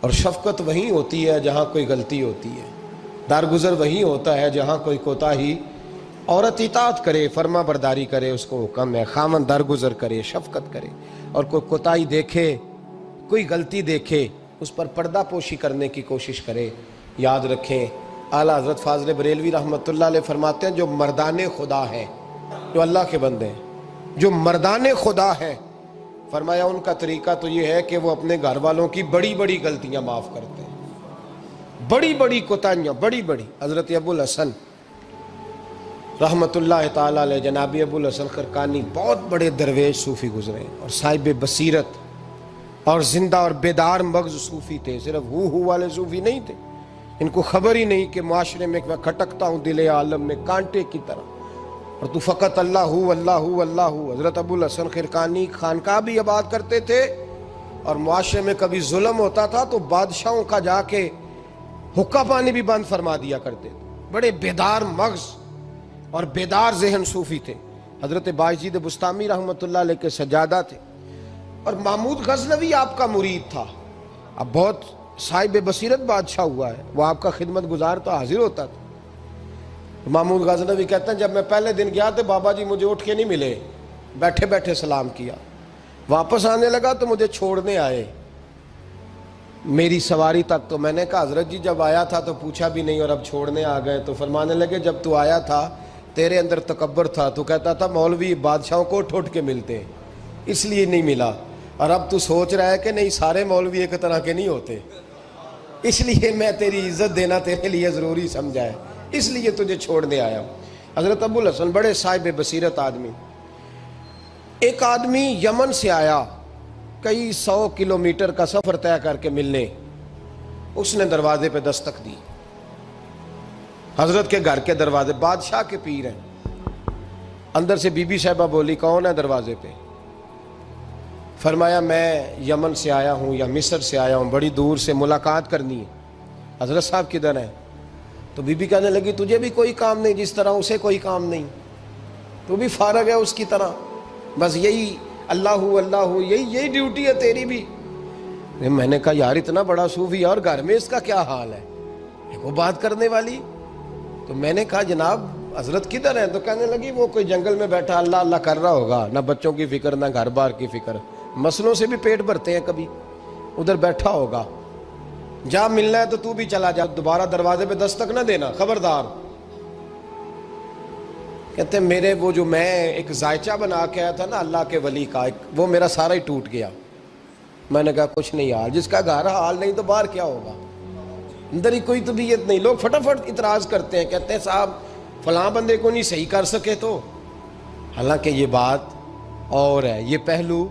اور شفقت وہیں ہوتی ہے جہاں کوئی غلطی ہوتی ہے، درگزر وہیں ہوتا ہے جہاں کوئی کوتاہی۔ عورت اطاعت کرے، فرما برداری کرے، اس کو حکم ہے، خامن درگزر کرے، شفقت کرے، اور کوئی کوتاہی دیکھے، کوئی غلطی دیکھے، اس پر پردہ پوشی کرنے کی کوشش کرے۔ یاد رکھیں اعلیٰ حضرت فاضل بریلوی رحمۃ اللہ علیہ فرماتے ہیں جو مردان خدا ہیں، جو اللہ کے بندے ہیں، جو مردان خدا ہیں، فرمایا ان کا طریقہ تو یہ ہے کہ وہ اپنے گھر والوں کی بڑی بڑی غلطیاں معاف کرتے ہیں، بڑی بڑی کوتاہیاں، بڑی بڑی۔ حضرت ابو الحسن رحمۃ اللہ تعالیٰ علیہ، جناب ابو الحسن خرقانی بہت بڑے درویش صوفی گزرے اور صاحب بصیرت اور زندہ اور بیدار مغز صوفی تھے، صرف ہو والے صوفی نہیں تھے۔ ان کو خبر ہی نہیں کہ معاشرے میں میں کھٹکتا ہوں دل عالم میں کانٹے کی طرح، اور تو فقط اللہ ہو اللہ ہو اللہ ہو۔ حضرت ابو الحسن خرقانی خانقاہ بھی آباد کرتے تھے، اور معاشرے میں کبھی ظلم ہوتا تھا تو بادشاہوں کا جا کے حقہ پانی بھی بند فرما دیا کرتے تھے۔ بڑے بیدار مغز اور بیدار ذہن صوفی تھے۔ حضرت باجید بستامی رحمۃ اللہ علیہ کے سجادہ تھے، اور محمود غزنوی آپ کا مرید تھا۔ اب بہت صاحب بصیرت بادشاہ ہوا ہے، وہ آپ کا خدمت گزار تو حاضر ہوتا تھا۔ محمود غزنوی کہتے ہیں جب میں پہلے دن گیا تو بابا جی مجھے اٹھ کے نہیں ملے، بیٹھے بیٹھے سلام کیا، واپس آنے لگا تو مجھے چھوڑنے آئے میری سواری تک۔ تو میں نے کہا حضرت جی جب آیا تھا تو پوچھا بھی نہیں اور اب چھوڑنے آ گئے؟ تو فرمانے لگے جب تو آیا تھا تیرے اندر تکبر تھا، تو کہتا تھا مولوی بادشاہوں کو اٹھ اٹھ کے ملتے ہیں اس لیے نہیں ملا، اور اب تو سوچ رہا ہے کہ نہیں سارے مولوی ایک طرح کے نہیں ہوتے، اس لیے میں تیری عزت دینا تیرے لیے ضروری سمجھا ہے، اس لیے تجھے چھوڑنے آیا ہوں۔ حضرت ابو الحسن بڑے صاحب بصیرت آدمی۔ ایک آدمی یمن سے آیا کئی 100 کلومیٹر کا سفر طے کر کے ملنے، اس نے دروازے پہ دستک دی، حضرت کے گھر کے دروازے، بادشاہ کے پیر ہیں۔ اندر سے بی بی صاحبہ بولی کون ہے دروازے پہ؟ فرمایا میں یمن سے آیا ہوں یا مصر سے آیا ہوں، بڑی دور سے ملاقات کرنی ہے۔ حضرت صاحب کدھر ہیں؟ تو بی بی کہنے لگی تجھے بھی کوئی کام نہیں جس طرح اسے کوئی کام نہیں، تو بھی فارغ ہے اس کی طرح، بس یہی اللہ ہو اللہ ہو، یہی ڈیوٹی ہے تیری بھی۔ میں نے کہا یار اتنا بڑا صوفی اور گھر میں اس کا کیا حال ہے، وہ بات کرنے والی؟ تو میں نے کہا جناب حضرت کدھر ہیں؟ تو کہنے لگی وہ کوئی جنگل میں بیٹھا اللہ اللہ کر رہا ہوگا، نہ بچوں کی فکر نہ گھر بار کی فکر، مسئلوں سے بھی پیٹ بھرتے ہیں کبھی، ادھر بیٹھا ہوگا، جا ملنا ہے تو بھی چلا جا، دوبارہ دروازے پہ دستک نہ دینا خبردار۔ کہتے ہیں میرے وہ جو میں ایک ذائچہ بنا کے آیا تھا نا اللہ کے ولی کا، وہ میرا سارا ہی ٹوٹ گیا۔ میں نے کہا کچھ نہیں حال، جس کا گھر حال نہیں تو باہر کیا ہوگا، اندر ہی کوئی طبیعت نہیں۔ لوگ فٹافٹ اعتراض کرتے ہیں، کہتے ہیں صاحب فلاں بندے کو نہیں صحیح کر سکے تو، حالانکہ یہ بات اور ہے، یہ پہلو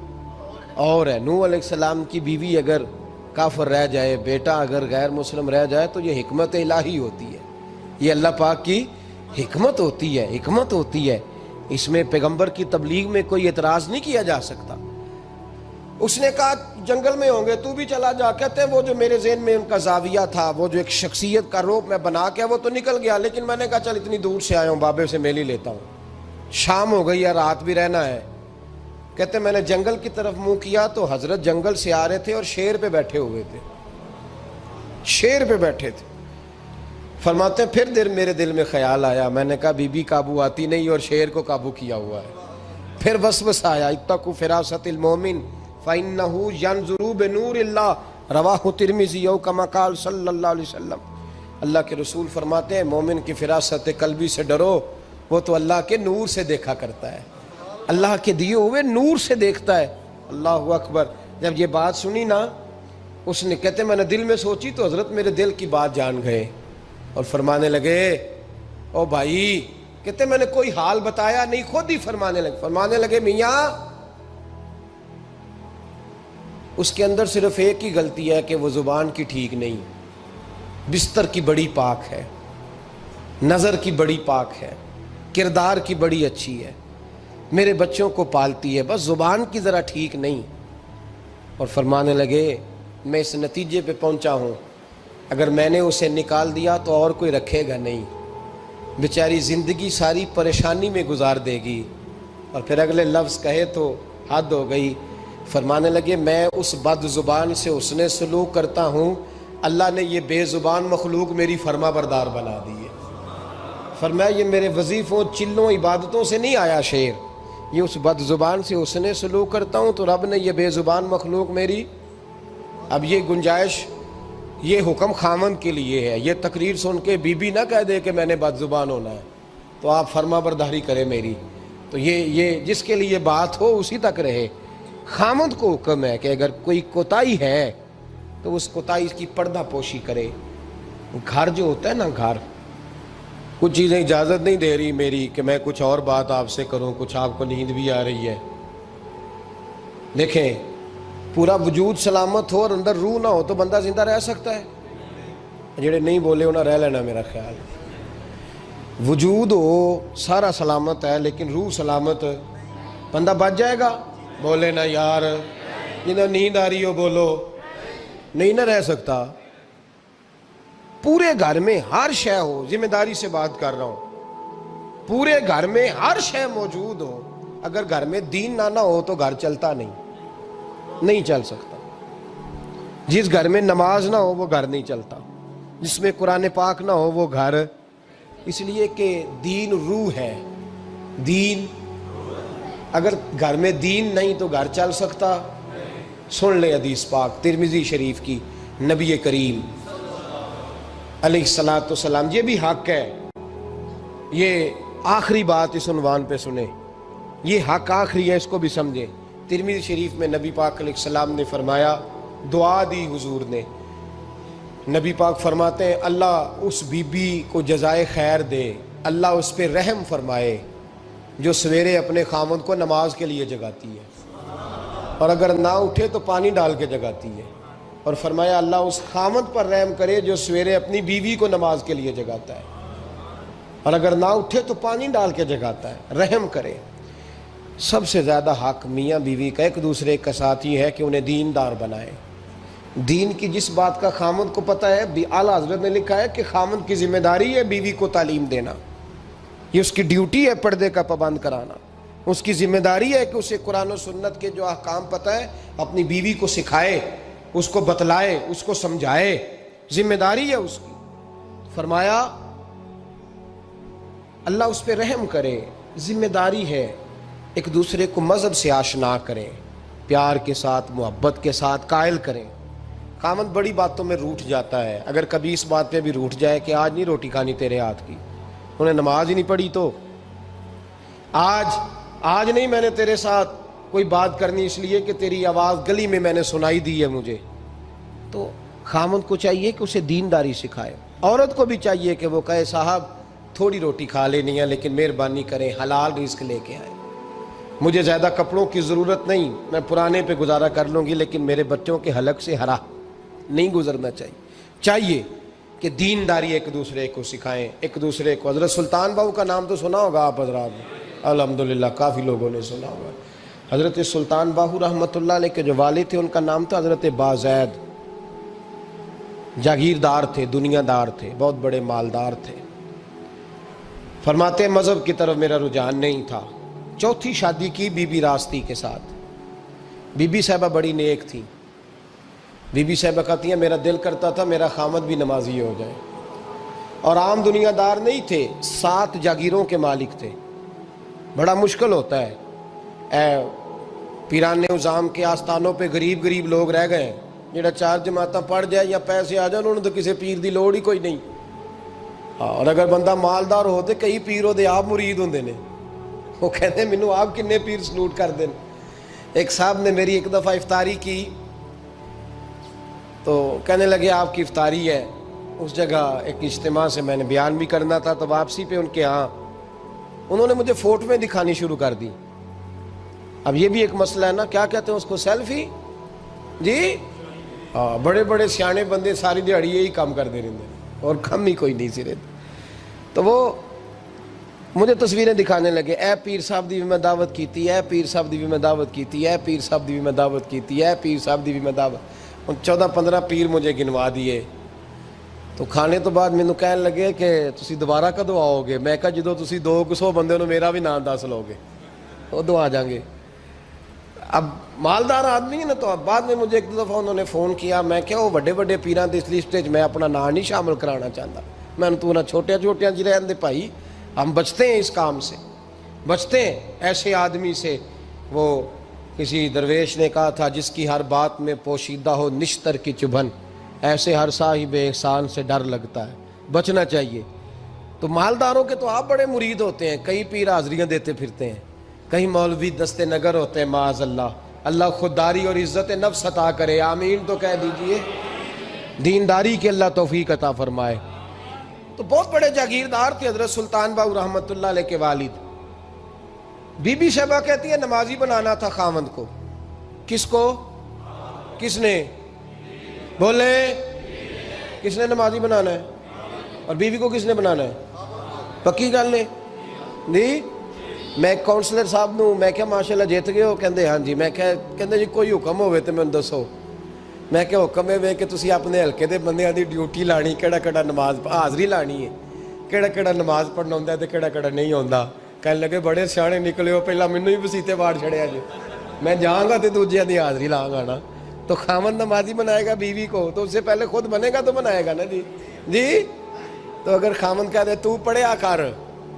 اور ہے۔ نوح علیہ السلام کی بیوی اگر کافر رہ جائے، بیٹا اگر غیر مسلم رہ جائے تو یہ حکمت الہی ہوتی ہے، یہ اللہ پاک کی حکمت ہوتی ہے، حکمت ہوتی ہے۔ اس میں پیغمبر کی تبلیغ میں کوئی اعتراض نہیں کیا جا سکتا۔ اس نے کہا جنگل میں ہوں گے تو بھی چلا جا۔ کہتے ہیں وہ جو میرے ذہن میں ان کا زاویہ تھا، وہ جو ایک شخصیت کا روپ میں بنا کے وہ تو نکل گیا، لیکن میں نے کہا چل اتنی دور سے آیا ہوں بابے سے میل ہی لیتا ہوں، شام ہو گئی ہے رات بھی رہنا ہے۔ کہتے میں نے جنگل کی طرف منہ کیا تو حضرت جنگل سے آ رہے تھے اور شیر پہ بیٹھے ہوئے تھے، شیر پہ بیٹھے تھے۔ فرماتے ہیں پھر میرے دل میں خیال آیا، میں نے کہا بی بی قابو آتی نہیں اور شیر کو قابو کیا ہوا ہے۔ پھر وسوسہ آیا اتقوا فراست المومن فإنہ ینظر بنور اللہ، رواہ ترمذی او کما قال صلی اللہ علیہ وسلم۔ اللہ کے رسول فرماتے ہیں مومن کی فراست قلبی سے ڈرو، وہ تو اللہ کے نور سے دیکھا کرتا ہے، اللہ کے دیے ہوئے نور سے دیکھتا ہے۔ اللہ اکبر۔ جب یہ بات سنی نا، اس نے کہتے میں نے دل میں سوچی تو حضرت میرے دل کی بات جان گئے اور فرمانے لگے او بھائی، کہتے میں نے کوئی حال بتایا نہیں، خود ہی فرمانے لگے میاں اس کے اندر صرف ایک ہی غلطی ہے کہ وہ زبان کی ٹھیک نہیں، بستر کی بڑی پاک ہے، نظر کی بڑی پاک ہے، کردار کی بڑی اچھی ہے، میرے بچوں کو پالتی ہے، بس زبان کی ذرا ٹھیک نہیں۔ اور فرمانے لگے میں اس نتیجے پہ پہنچا ہوں اگر میں نے اسے نکال دیا تو اور کوئی رکھے گا نہیں، بیچاری زندگی ساری پریشانی میں گزار دے گی، اور پھر اگلے لفظ کہے تو حد ہو گئی، فرمانے لگے میں اس بد زبان سے حسن سلوک کرتا ہوں، اللہ نے یہ بے زبان مخلوق میری فرما بردار بنا دی ہے۔ فرمایا یہ میرے وظیفوں چلوں عبادتوں سے نہیں آیا شعر، یہ اس بد زبان سے حسن سلوک کرتا ہوں تو رب نے یہ بے زبان مخلوق میری۔ اب یہ گنجائش، یہ حکم خامند کے لیے ہے، یہ تقریر سن کے بی بی نہ کہہ دے کہ میں نے بد زبان ہونا ہے تو آپ فرما برداری کرے میری، تو یہ جس کے لیے بات ہو اسی تک رہے۔ خامند کو حکم ہے کہ اگر کوئی کوتاہی ہے تو اس کوتاہی کی پردہ پوشی کرے۔ گھر جو ہوتا ہے نا، گھر کچھ چیزیں اجازت نہیں دے رہی میری کہ میں کچھ اور بات آپ سے کروں، کچھ آپ کو نیند بھی آ رہی ہے۔ دیکھیں پورا وجود سلامت ہو اور اندر روح نہ ہو تو بندہ زندہ رہ سکتا ہے؟ جڑے نہیں بولے انہیں رہ لینا میرا خیال۔ وجود ہو سارا سلامت ہے لیکن روح سلامت، بندہ بچ جائے گا؟ بولے نا یار، جنہیں نیند آ رہی ہو بولو، نہیں نہ رہ سکتا۔ پورے گھر میں ہر شے ہو، ذمہ داری سے بات کر رہا ہوں، پورے گھر میں ہر شے موجود ہو، اگر گھر میں دین نہ ہو تو گھر چلتا نہیں چل سکتا۔ جس گھر میں نماز نہ ہو وہ گھر نہیں چلتا، جس میں قرآن پاک نہ ہو وہ گھر، اس لیے کہ دین روح ہے۔ دین اگر گھر میں دین نہیں تو گھر چل سکتا؟ سن لے حدیث پاک ترمذی شریف کی، نبی کریم علیہ الصلاۃ والسلام، یہ بھی حق ہے، یہ آخری بات اس عنوان پہ سنیں، یہ حق آخری ہے، اس کو بھی سمجھیں۔ ترمذی شریف میں نبی پاک علیہ السلام نے فرمایا، دعا دی حضور نے، نبی پاک فرماتے ہیں اللہ اس بی بی کو جزائے خیر دے، اللہ اس پہ رحم فرمائے جو سویرے اپنے خاوند کو نماز کے لیے جگاتی ہے اور اگر نہ اٹھے تو پانی ڈال کے جگاتی ہے، اور فرمایا اللہ اس خاوند پر رحم کرے جو سویرے اپنی بیوی کو نماز کے لیے جگاتا ہے اور اگر نہ اٹھے تو پانی ڈال کے جگاتا ہے، رحم کرے۔ سب سے زیادہ حق میاں بیوی کا ایک دوسرے کا ساتھ یہ ہے کہ انہیں دیندار بنائے۔ دین کی جس بات کا خامند کو پتہ ہے، اعلیٰ حضرت نے لکھا ہے کہ خامند کی ذمہ داری ہے بیوی کو تعلیم دینا، یہ اس کی ڈیوٹی ہے پردے کا پابند کرانا، اس کی ذمہ داری ہے کہ اسے قرآن و سنت کے جو احکام پتہ ہے اپنی بیوی کو سکھائے، اس کو بتلائے، اس کو سمجھائے، ذمہ داری ہے اس کی۔ فرمایا اللہ اس پہ رحم کرے، ذمہ داری ہے، ایک دوسرے کو مذہب سے آشنا کریں، پیار کے ساتھ محبت کے ساتھ قائل کریں۔ خامند بڑی باتوں میں روٹھ جاتا ہے، اگر کبھی اس بات پہ بھی روٹھ جائے کہ آج نہیں روٹی کھانی تیرے ہاتھ کی، انہیں نماز ہی نہیں پڑھی تو آج نہیں میں نے تیرے ساتھ کوئی بات کرنی اس لیے کہ تیری آواز گلی میں نے سنائی دی ہے مجھے، تو خامند کو چاہیے کہ اسے دینداری سکھائے۔ عورت کو بھی چاہیے کہ وہ کہے صاحب تھوڑی روٹی کھا لینی ہے لیکن مہربانی کریں حلال رزق لے کے آئے، مجھے زیادہ کپڑوں کی ضرورت نہیں، میں پرانے پہ گزارا کر لوں گی لیکن میرے بچوں کے حلق سے ہرا نہیں گزرنا چاہیے کہ دینداری ایک دوسرے کو سکھائیں، ایک دوسرے کو۔ حضرت سلطان باہو کا نام تو سنا ہوگا آپ حضرات نے، الحمدللہ کافی لوگوں نے سنا ہوگا۔ حضرت سلطان باہو رحمۃ اللہ علیہ کے جو والد تھے ان کا نام تھا حضرت بازید، جاگیردار تھے، دنیا دار تھے، بہت بڑے مالدار تھے۔ فرماتے ہیں مذہب کی طرف میرا رجحان نہیں تھا، چوتھی شادی کی بی بی راستی کے ساتھ۔ بی بی صاحبہ بڑی نیک تھی، بی بی صاحبہ کہتی ہیں میرا دل کرتا تھا میرا خامد بھی نمازی ہو جائے، اور عام دنیا دار نہیں تھے، 7 جاگیروں کے مالک تھے۔ بڑا مشکل ہوتا ہے، پیران نظام کے آستانوں پہ غریب لوگ رہ گئے ہیں، جڑا 4 جماعتاں پڑھ جائے یا پیسے آ جائیں انہوں نے تو کسی پیر دی لوڑ ہی کوئی نہیں، اور اگر بندہ مالدار ہو تو کئی پیر دے آپ مرید ہوندے نے، وہ کہتے ہیں مینوں آپ کنے پیر سلوٹ کر دیں۔ ایک صاحب نے میری ایک دفعہ افطاری کی تو کہنے لگے آپ کی افطاری ہے، اس جگہ ایک اجتماع سے میں نے بیان بھی کرنا تھا تو واپسی پہ ان کے ہاں انہوں نے مجھے فوٹویں دکھانی شروع کر دی۔ اب یہ بھی ایک مسئلہ ہے نا، کیا کہتے ہیں اس کو، سیلفی؟ جی ہاں، بڑے بڑے سیانے بندے ساری دیہڑی یہی کام کر دے رہے اور کم ہی کوئی نہیں سرے، تو وہ مجھے تصویریں دکھانے لگے، اے پیر صاحب دی بھی میں دعوت کیتی، اے پیر صاحب دی بھی میں دعوت کیتی، اے پیر صاحب دی بھی میں دعوت کیتی، اے پیر صاحب دی بھی میں دعوت، 14-15 پیر مجھے گنوا دیے۔ تو کھانے تو بعد مینوں کہنے لگے کہ تسی دوبارہ کدو آؤ گے؟ میں کہا جدو تسی 200 بندے نو میرا بھی نام دس لو گے ادو آ جاؤں گے۔ اب مالدار آدمی ہے نا، تو اب بعد میں مجھے ایک دو دفعہ انہوں نے فون کیا، میں کیا وہ بڑے بڑے پیراں دی اس لسٹ میں اپنا نام نہیں شامل کرانا چاہتا، میں نے تو نہ چھوٹے چھوٹے جی رہن دے بھائی، ہم بچتے ہیں اس کام سے، بچتے ہیں ایسے آدمی سے۔ وہ کسی درویش نے کہا تھا جس کی ہر بات میں پوشیدہ ہو نشتر کی چبھن، ایسے ہر صاحب احسان سے ڈر لگتا ہے، بچنا چاہیے۔ تو مالداروں کے تو آپ بڑے مرید ہوتے ہیں، کئی پیر حاضریاں دیتے پھرتے ہیں، کئی مولوی دستے نگر ہوتے ہیں، معاذ اللہ، اللہ خودداری اور عزت نفس عطا کرے، آمین تو کہہ دیجئے، دینداری کے اللہ توفیق عطا فرمائے۔ تو بہت بڑے جاگیردار تھے حضرت سلطان باؤ رحمۃ اللہ علیہ کے والد۔ بی بی شیبہ کہتی ہے نمازی بنانا تھا خاوند کو۔ کس کو؟ کس نے؟ بولے، کس نے نمازی بنانا ہے؟ اور بیوی کو کس نے بنانا ہے؟ پکی گل نے نہیں؟ میں کونسلر صاحب نوں میں کہا ماشاءاللہ جیت گئے ہو؟ کہندے ہاں جی۔ میں کہندے جی کوئی حکم ہوئے تو میں دسو۔ میں کہ حکم ہے کہ تسی اپنے ہلکے دے بندیاں دی ڈیوٹی لانی، کیڑا کیڑا نماز حاضری لانی ہے، کیڑا کیڑا نماز پڑھنا ہوندا ہے تے کیڑا کیڑا نہیں ہوندا۔ کہنے لگے بڑے سیانے نکلے ہو، پہلا مینوں ہی وسیتے واڑ چھڑیا جی، میں جاؤں گا تے دوجیاں دی حاضری لاں گا نا۔ تو خاوند نمازی بنائے گا بیوی کو تو اس سے پہلے خود بنے گا تو بنائے گا نا جی۔ جی تو اگر خاوند کہہ دے تو پڑھیا کر،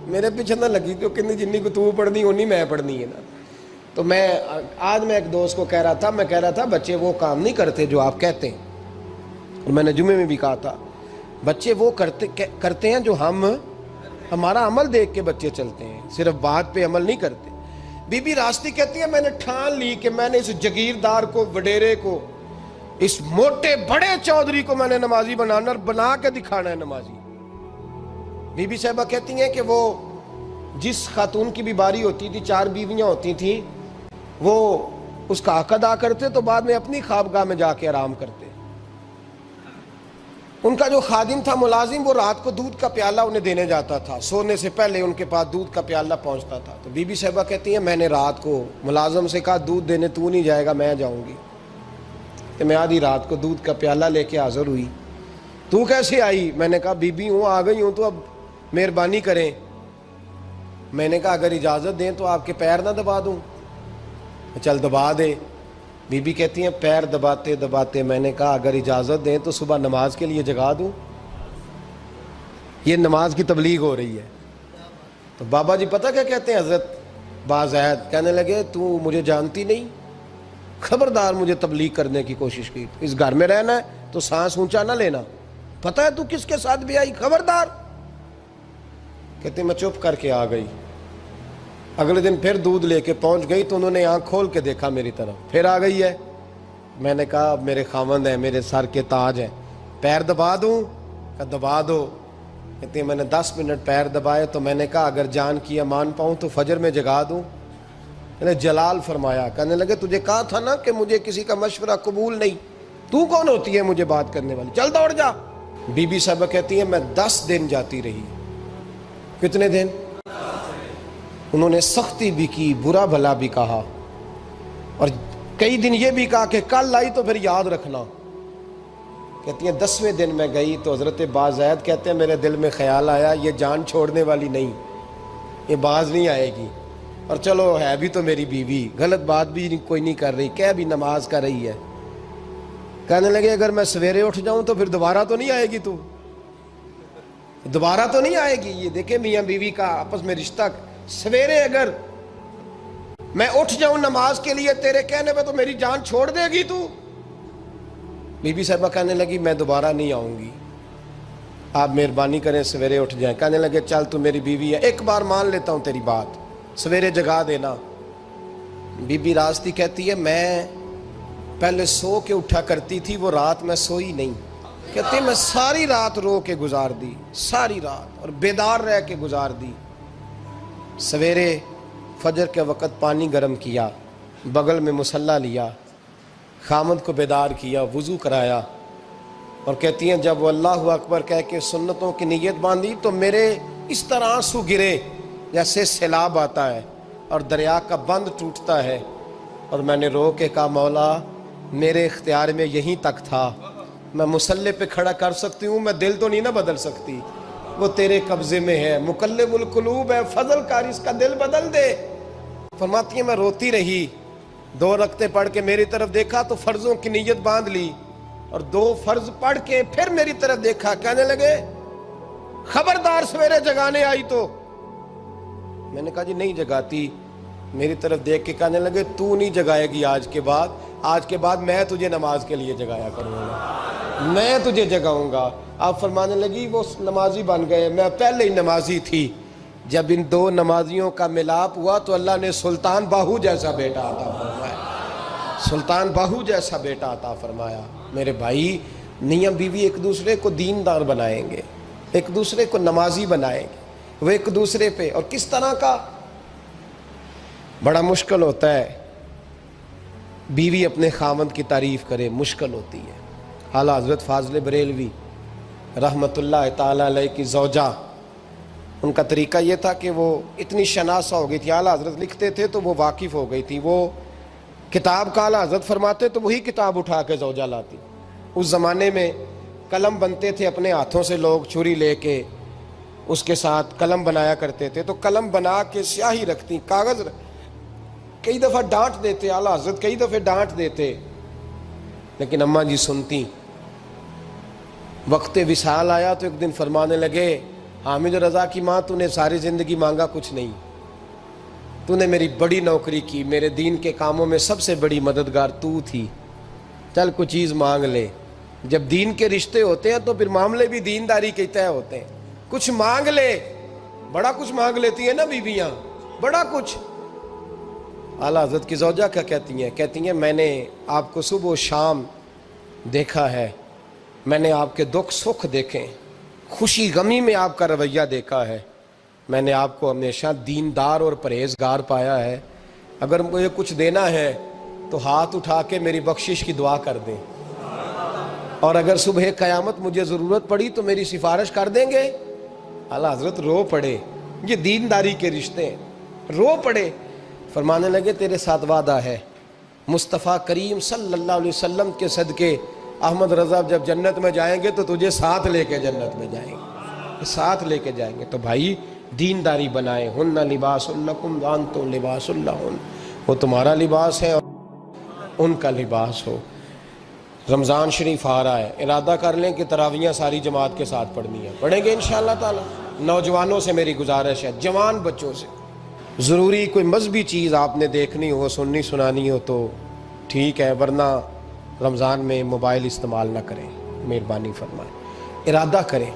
میرے پیچھے نہ لگی تو کتنی جنی کو تو پڑھنی اونی میں پڑھنی ہے نا۔ تو میں آج میں ایک دوست کو کہہ رہا تھا، میں کہہ رہا تھا بچے وہ کام نہیں کرتے جو آپ کہتے ہیں، اور میں نے جمعے میں بھی کہا تھا بچے وہ کرتے ہیں جو ہمارا عمل دیکھ کے بچے چلتے ہیں، صرف بات پہ عمل نہیں کرتے۔ بی بی راستی کہتی ہے میں نے ٹھان لی کہ میں نے اس جگیردار کو، وڈیرے کو، اس موٹے بڑے چودھری کو میں نے نمازی بنانا اور بنا کے دکھانا ہے نمازی۔ بی بی صاحبہ کہتی ہیں کہ وہ جس خاتون کی بھی باری ہوتی تھی، 4 بیویاں ہوتی تھیں، وہ اس کا حق ادا کرتے تو بعد میں اپنی خوابگاہ میں جا کے آرام کرتے۔ ان کا جو خادم تھا ملازم، وہ رات کو دودھ کا پیالہ انہیں دینے جاتا تھا، سونے سے پہلے ان کے پاس دودھ کا پیالہ پہنچتا تھا۔ تو بی بی صاحبہ کہتی ہیں میں نے رات کو ملازم سے کہا دودھ دینے تو نہیں جائے گا، میں جاؤں گی۔ کہ میں آدھی رات کو دودھ کا پیالہ لے کے حاضر ہوئی۔ تو کیسے آئی؟ میں نے کہا بی بی ہوں، آ گئی ہوں، تو اب مہربانی کریں۔ میں نے کہا اگر اجازت دیں تو آپ کے پیر نہ دبا دوں؟ چل دبا دے۔ بی بی کہتی ہیں پیر دباتے دباتے میں نے کہا اگر اجازت دیں تو صبح نماز کے لیے جگا دوں؟ یہ نماز کی تبلیغ ہو رہی ہے۔ تو بابا جی پتہ کیا کہتے ہیں حضرت بازید؟ کہنے لگے تو مجھے جانتی نہیں، خبردار مجھے تبلیغ کرنے کی کوشش کی، اس گھر میں رہنا ہے تو سانس اونچا نہ لینا، پتہ ہے تو کس کے ساتھ بھی آئی، خبردار۔ کہتے میں چپ کر کے آ گئی۔ اگلے دن پھر دودھ لے کے پہنچ گئی تو انہوں نے آنکھ کھول کے دیکھا میری طرف، پھر آ گئی ہے۔ میں نے کہا اب میرے خاوند ہیں، میرے سر کے تاج ہیں، پیر دبا دوں؟ کہ دبا دو۔ کہتے ہیں میں نے 10 منٹ پیر دبائے تو میں نے کہا اگر جان کی امان پاؤں تو فجر میں جگا دوں؟ میں نے جلال فرمایا۔ کہنے لگے تجھے کہا تھا نا کہ مجھے کسی کا مشورہ قبول نہیں، تو کون ہوتی ہے مجھے بات کرنے والی، چل دوڑ جا۔ بی بی صاحبہ کہتی ہیں میں 10 دن جاتی رہی۔ کتنے دن؟ انہوں نے سختی بھی کی، برا بھلا بھی کہا، اور کئی دن یہ بھی کہا کہ کل آئی تو پھر یاد رکھنا۔ کہتی ہیں 10ویں دن میں گئی تو حضرت بازید کہتے ہیں میرے دل میں خیال آیا یہ جان چھوڑنے والی نہیں، یہ باز نہیں آئے گی، اور چلو ہے بھی تو میری بیوی، غلط بات بھی کوئی نہیں کر رہی، کہہ بھی نماز کر رہی ہے۔ کہنے لگے اگر میں سویرے اٹھ جاؤں تو پھر دوبارہ تو نہیں آئے گی، تو دوبارہ تو نہیں آئے گی۔ یہ دیکھیں میاں بیوی کا آپس میں رشتہ، سویرے اگر میں اٹھ جاؤں نماز کے لیے تیرے کہنے پہ تو میری جان چھوڑ دے گی تو؟ بی بی صاحبہ کہنے لگی میں دوبارہ نہیں آؤں گی، آپ مہربانی کریں سویرے اٹھ جائیں۔ کہنے لگے چل تو میری بیوی ہے، ایک بار مان لیتا ہوں تیری بات، سویرے جگا دینا۔ بی بی راستی کہتی ہے میں پہلے سو کے اٹھا کرتی تھی، وہ رات میں سوئی نہیں، کہتی میں ساری رات رو کے گزار دی، ساری رات، اور بیدار رہ کے گزار دی۔ سویرے فجر کے وقت پانی گرم کیا، بغل میں مصلی لیا، خامد کو بیدار کیا، وضو کرایا، اور کہتی ہیں جب وہ اللہ اکبر کہہ کے سنتوں کی نیت باندھی تو میرے اس طرح آنسو گرے جیسے سیلاب آتا ہے اور دریا کا بند ٹوٹتا ہے، اور میں نے رو کے کہا مولا میرے اختیار میں یہیں تک تھا، میں مصلی پہ کھڑا کر سکتی ہوں، میں دل تو نہیں نہ بدل سکتی، وہ تیرے قبضے میں ہے، مقلب القلوب ہے، فضل کر اس کا دل بدل دے۔ فرماتی ہیں میں روتی رہی، 2 رکعتیں پڑھ کے میری طرف دیکھا تو فرضوں کی نیت باندھ لی، اور 2 فرض پڑھ کے پھر میری طرف دیکھا، کہنے لگے خبردار سویرے جگانے آئی تو۔ میں نے کہا جی نہیں جگاتی۔ میری طرف دیکھ کے کہنے لگے تو نہیں جگائے گی آج کے بعد میں تجھے نماز کے لیے جگایا کروں گا، میں تجھے جگاؤں گا۔ آپ فرمانے لگی وہ نمازی بن گئے، میں پہلے ہی نمازی تھی۔ جب ان 2 نمازیوں کا ملاپ ہوا تو اللہ نے سلطان باہو جیسا بیٹا عطا فرمایا، سلطان باہو جیسا بیٹا عطا فرمایا۔ میرے بھائی، میاں بیوی ایک دوسرے کو دیندار بنائیں گے، ایک دوسرے کو نمازی بنائیں گے، وہ ایک دوسرے پہ، اور کس طرح کا؟ بڑا مشکل ہوتا ہے بیوی اپنے خاوند کی تعریف کرے، مشکل ہوتی ہے۔ اعلیٰ حضرت فاضل بریلوی رحمت اللہ تعالیٰ علیہ کی زوجہ، ان کا طریقہ یہ تھا کہ وہ اتنی شناسہ ہو گئی تھی، اعلیٰ حضرت لکھتے تھے تو وہ واقف ہو گئی تھی، وہ کتاب کا اعلیٰ حضرت فرماتے تو وہی کتاب اٹھا کے زوجہ لاتی۔ اس زمانے میں قلم بنتے تھے اپنے ہاتھوں سے، لوگ چھری لے کے اس کے ساتھ قلم بنایا کرتے تھے، تو قلم بنا کے سیاہی رکھتی، کاغذ کئی دفعہ ڈانٹ دیتے، اعلیٰ حضرت کئی دفعہ ڈانٹ دیتے، لیکن اماں جی سنتی۔ وقت وصال آیا تو ایک دن فرمانے لگے حامد رضا کی ماں، تو نے ساری زندگی مانگا کچھ نہیں، تو نے میری بڑی نوکری کی، میرے دین کے کاموں میں سب سے بڑی مددگار تو تھی، چل کچھ چیز مانگ لے۔ جب دین کے رشتے ہوتے ہیں تو پھر معاملے بھی دینداری کے طے ہوتے ہیں، کچھ مانگ لے۔ بڑا کچھ مانگ لیتی ہیں نا بیویاں، بڑا کچھ۔ اعلیٰ حضرت کی زوجہ کیا کہتی ہیں میں نے آپ کو صبح و شام دیکھا ہے، میں نے آپ کے دکھ سکھ دیکھے، خوشی غمی میں آپ کا رویہ دیکھا ہے، میں نے آپ کو ہمیشہ دیندار اور پرہیزگار پایا ہے، اگر مجھے کچھ دینا ہے تو ہاتھ اٹھا کے میری بخشش کی دعا کر دیں، اور اگر صبح قیامت مجھے ضرورت پڑی تو میری سفارش کر دیں گے۔ اعلیٰ حضرت رو پڑے، یہ دینداری کے رشتے ہیں، رو پڑے۔ فرمانے لگے تیرے ساتھ وعدہ ہے، مصطفیٰ کریم صلی اللہ علیہ وسلم کے صدقے احمد رضا جب جنت میں جائیں گے تو تجھے ساتھ لے کے جنت میں جائیں گے، ساتھ لے کے جائیں گے۔ تو بھائی دینداری بنائیں، ہن لباس لکم وانتم لباس لہن، وہ تمہارا لباس ہے اور ان کا لباس ہو۔ رمضان شریف آ رہا ہے، ارادہ کر لیں کہ تراویحیں ساری جماعت کے ساتھ پڑھنی ہے، پڑھیں گے انشاءاللہ تعالی۔ نوجوانوں سے میری گزارش ہے، جوان بچوں سے، ضروری کوئی مذہبی چیز آپ نے دیکھنی ہو، سننی سنانی ہو تو ٹھیک ہے، ورنہ رمضان میں موبائل استعمال نہ کریں، مہربانی فرمائیں، ارادہ کریں۔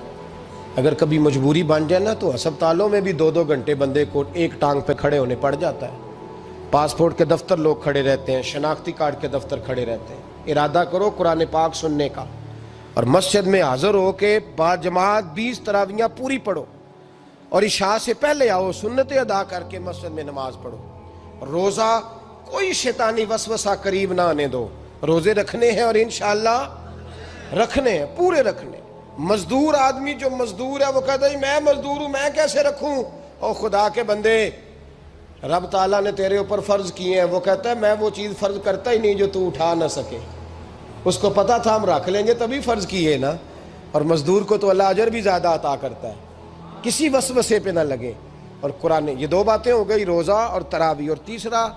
اگر کبھی مجبوری بن جائے نا تو ہسپتالوں میں بھی 2-2 گھنٹے بندے کو ایک ٹانگ پہ کھڑے ہونے پڑ جاتا ہے، پاسپورٹ کے دفتر لوگ کھڑے رہتے ہیں، شناختی کارڈ کے دفتر کھڑے رہتے ہیں۔ ارادہ کرو قرآن پاک سننے کا، اور مسجد میں حاضر ہو کے با جماعت 20 تراویحیں پوری پڑھو، اور عشاء سے پہلے آؤ، سنتیں ادا کر کے مسجد میں نماز پڑھو۔ روزہ کوئی شیطانی وسوسہ قریب نہ آنے دو، روزے رکھنے ہیں اور انشاءاللہ رکھنے ہیں، پورے رکھنے۔ مزدور آدمی جو مزدور ہے وہ کہتا ہے میں مزدور ہوں، میں کیسے رکھوں؟ او خدا کے بندے، رب تعالیٰ نے تیرے اوپر فرض کیے ہیں، وہ کہتا ہے میں وہ چیز فرض کرتا ہی نہیں جو تو اٹھا نہ سکے، اس کو پتا تھا ہم رکھ لیں گے تبھی فرض کیے نا، اور مزدور کو تو اللہ اجر بھی زیادہ عطا کرتا ہے، کسی وسوسے پہ نہ لگے۔ اور قرآن، یہ 2 باتیں ہو گئی، روزہ اور تراویح، اور تیسرا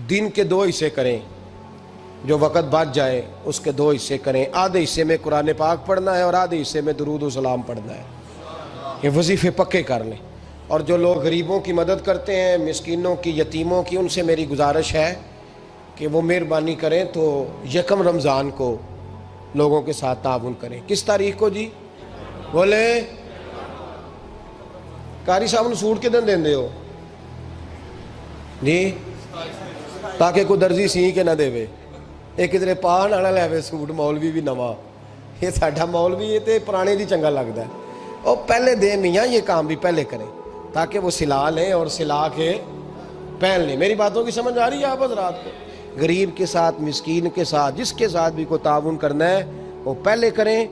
دن کے 2 حصے کریں، جو وقت بچ جائے اس کے 2 حصے کریں، آدھے حصے میں قرآن پاک پڑھنا ہے اور آدھے حصے میں درود و سلام پڑھنا ہے، یہ وظیفے پکے کر لیں۔ اور جو لوگ غریبوں کی مدد کرتے ہیں، مسکینوں کی، یتیموں کی، ان سے میری گزارش ہے کہ وہ مہربانی کریں تو 1 رمضان کو لوگوں کے ساتھ تعاون کریں۔ کس تاریخ کو جی؟ بولے قاری صاحب نے سوٹ کدن دین دے ہو جی، تاکہ کوئی درزی سی کے نہ دے وے، ایک ادھر پاہن آنا لے وے سوٹ، مولوی بھی نواں، یہ ساڈا مولوی یہ تے پرانے دی چنگا لگتا ہے، اور پہلے دے میاں یہ کام بھی پہلے کریں تاکہ وہ سلا لیں اور سلا کے پہن لیں۔ میری باتوں کی سمجھ آ رہی ہے آپ حضرات کو؟ غریب کے ساتھ، مسکین کے ساتھ، جس کے ساتھ بھی کوئی تعاون کرنا ہے وہ پہلے کریں،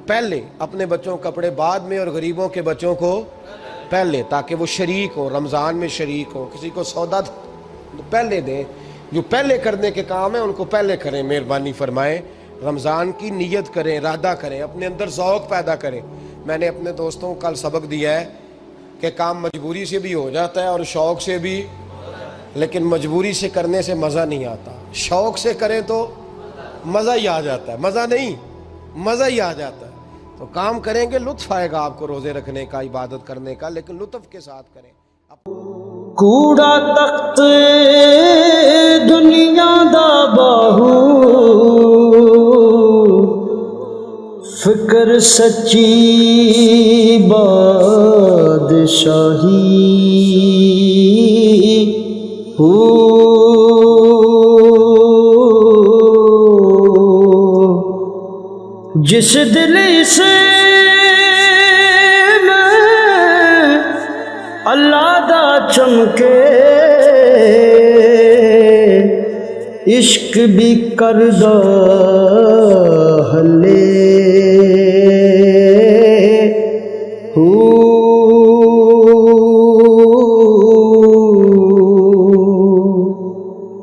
پہلے اپنے بچوں کو کپڑے بعد میں اور غریبوں کے بچوں کو پہلے، تاکہ وہ شریک ہو، رمضان میں شریک ہو، کسی کو سودا پہلے دیں، جو پہلے کرنے کے کام ہیں ان کو پہلے کریں، مہربانی فرمائیں۔ رمضان کی نیت کریں، ارادہ کریں، اپنے اندر ذوق پیدا کریں۔ میں نے اپنے دوستوں کو کل سبق دیا ہے کہ کام مجبوری سے بھی ہو جاتا ہے اور شوق سے بھی، لیکن مجبوری سے کرنے سے مزہ نہیں آتا. شوق سے کریں تو مزہ ہی آ جاتا ہے. مزہ نہیں، مزہ ہی آ جاتا ہے. تو کام کریں گے، لطف آئے گا آپ کو روزے رکھنے کا، عبادت کرنے کا، لیکن لطف کے ساتھ کریں. کوڑا تخت دنیا دا باہو، فکر سچی بادشاہی ہو. جس دل سے اللہ دا چمکے، عشق بھی کردہ ہلے.